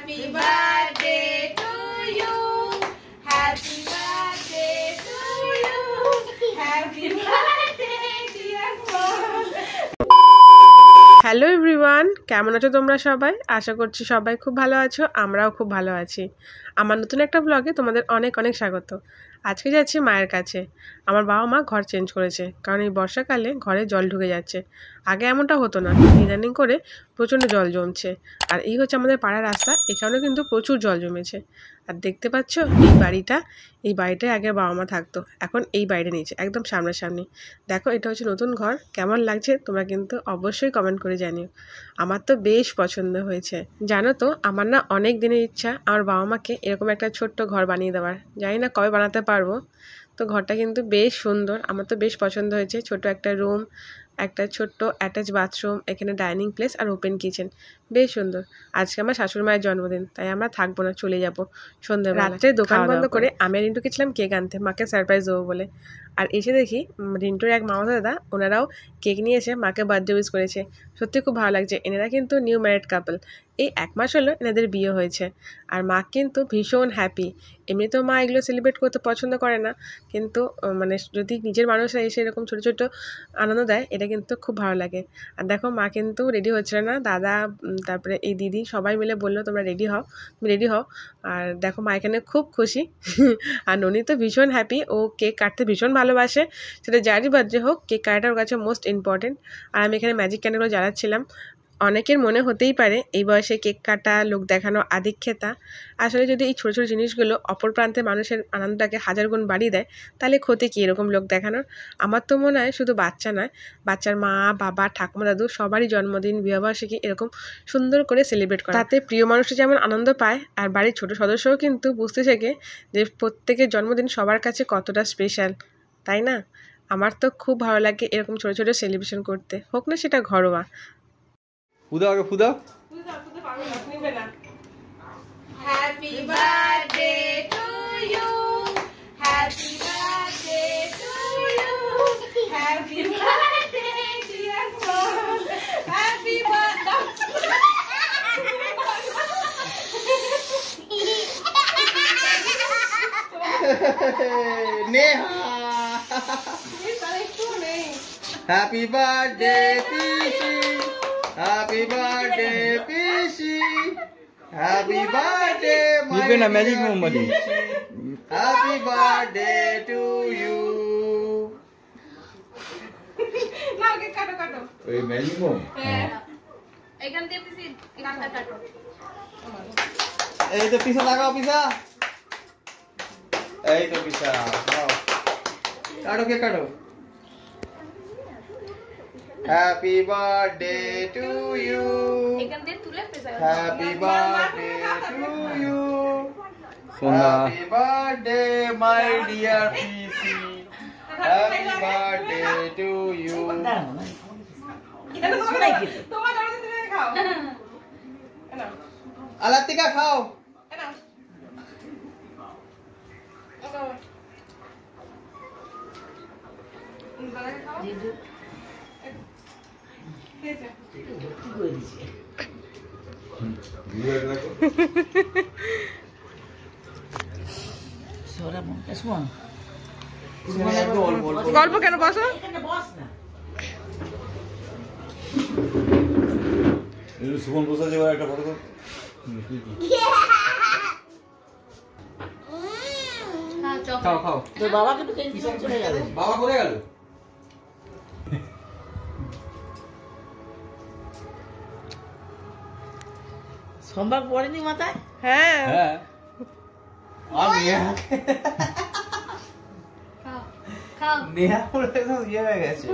Happy birthday to you. Happy birthday to you. Happy birthday dear mom. Hello everyone, কেমন আছো তোমরা সবাই? আশা করছি সবাই খুব ভালো আছো, আমরাও খুব ভালো আছি। আমার নতুন একটা ব্লগে তোমাদের অনেক অনেক স্বাগত। আজকে যাচ্ছি মায়ের কাছে। আমার বাবা মা ঘর চেঞ্জ করেছে, কারণ এই বর্ষাকালে ঘরে জল ঢুকে যাচ্ছে। আগে এমনটা হতো না, ইদানিং করে প্রচণ্ড জল জমছে। আর এই হচ্ছে আমাদের পাড়ার রাস্তা, এখানেও কিন্তু প্রচুর জল জমেছে। আর দেখতে পাচ্ছ এই বাড়িটায় আগে বাবা মা থাকতো, এখন এই বাড়িটা নিয়েছে একদম সামনাসামনি। দেখো, এটা হচ্ছে নতুন ঘর। কেমন লাগছে তোমরা কিন্তু অবশ্যই কমেন্ট করে জানিও। আমার তো বেশ পছন্দ হয়েছে। জানো তো, আমার না অনেক দিনের ইচ্ছা আমার বাবা মাকে এরকম একটা ছোট্ট ঘর বানিয়ে দেওয়ার। জানি না কবে বানাতে পারবো। তো ঘরটা কিন্তু বেশ সুন্দর, আমার তো বেশ পছন্দ হয়েছে। ছোট একটা রুম, একটা ছোট্ট অ্যাটাচ বাথরুম, এখানে ডাইনিং প্লেস আর ওপেন কিচেন, বেশ সুন্দর। আজকে আমার শাশুড়ি মায়ের জন্মদিন, তাই আমরা থাকবো না, চলে যাবো সন্ধ্যাবেলা। রাত্রে দোকান বন্ধ করে আমি রিন্টু গেছিলাম কেক আনতে, মাকে সারপ্রাইজ দেবো বলে। আর এসে দেখি রিন্টুর এক মামা দাদা, ওনারাও কেক নিয়ে এসে মাকে বার্থডে উইশ করেছে। সত্যি খুব ভালো লাগছে। এনারা কিন্তু নিউ ম্যারিড কাপল, এই 1 মাস হলো এনাদের বিয়ে হয়েছে। আর মা কিন্তু ভীষণ হ্যাপি। এমনিতেও মা এগুলো সেলিব্রেট করতে পছন্দ করে না, কিন্তু মানে যদি নিজের মানুষরা এসে এরকম ছোটো ছোটো আনন্দ দেয়, এটা কিন্তু খুব ভালো লাগে। আর দেখো, মা কিন্তু রেডি হচ্ছিল না, দাদা তারপরে এই দিদি সবাই মিলে বললো তোমরা রেডি হও, তুমি রেডি হও। আর দেখো, মা এখানে খুব খুশি। আর ননি তো ভীষণ হ্যাপি, ও কেক কাটতে ভীষণ ভালোবাসে। সেটা যারই বার্থডে হোক, কেক কাটার ওর কাছে মোস্ট ইম্পর্টেন্ট। আর আমি এখানে ম্যাজিক ক্যান্ডেলও জ্বালাচ্ছিলাম। অনেকের মনে হতেই পারে এই বয়সে কেক কাটা, লোক দেখানো, আধিক্যতা। আসলে যদি এই ছোটো ছোটো জিনিসগুলো অপর প্রান্তে মানুষের আনন্দটাকে 1000 গুণ বাড়িয়ে দেয়, তাহলে ক্ষতি কী এরকম লোক দেখানোর? আমার তো মনে হয় শুধু বাচ্চা নয়, বাচ্চার মা, বাবা, ঠাকুমা, দাদু সবারই জন্মদিন, বিবাহবার্ষিকী এরকম সুন্দর করে সেলিব্রেট করে। তাতে প্রিয় মানুষটা যেমন আনন্দ পায়, আর বাড়ির ছোটো সদস্যও কিন্তু বুঝতে শেখে যে প্রত্যেকের জন্মদিন সবার কাছে কতটা স্পেশাল, তাই না? আমার তো খুব ভালো লাগে এরকম ছোটো ছোটো সেলিব্রেশন করতে, হোক না সেটা ঘরোয়া। ফুদাও আগে ফুদাও। Happy birthday to you. Happy birthday to you. Happy birthday dear mom. Happy birthday. Neha happy birthday PC, happy birthday PC, happy birthday my magic मोमबत्ती, हैप्पी बर्थडे टू यू। ना के काटो काटो ओए मैजिक मोम एखान দিয়ে পিসি এখানটা কাটো। এই তো পিসা লাগাও, পিসা এই তো পিসা দাও, কাটো কে কাটো। Happy birthday to you. এখান দিয়ে তুলে পেছাও। Happy birthday to you. Happy birthday my dear PC. Happy birthday to you. তোমার জন্মদিন তুমি খাও। এনাও আলাতিকা খাও। এনাও গল্প কেন বসো? সুমন বসা যাবে একটা ফটো কর। খাও খাও। তো বাবাকে তো টেনশন চলে যাবে। বাবা করে গেল। সোমবার পড়েনি মাথায়? হ্যাঁ হ্যাঁ। আর নেহা খাও খাও নেহা পুরো একদম ইয়ে হয়ে গেছে।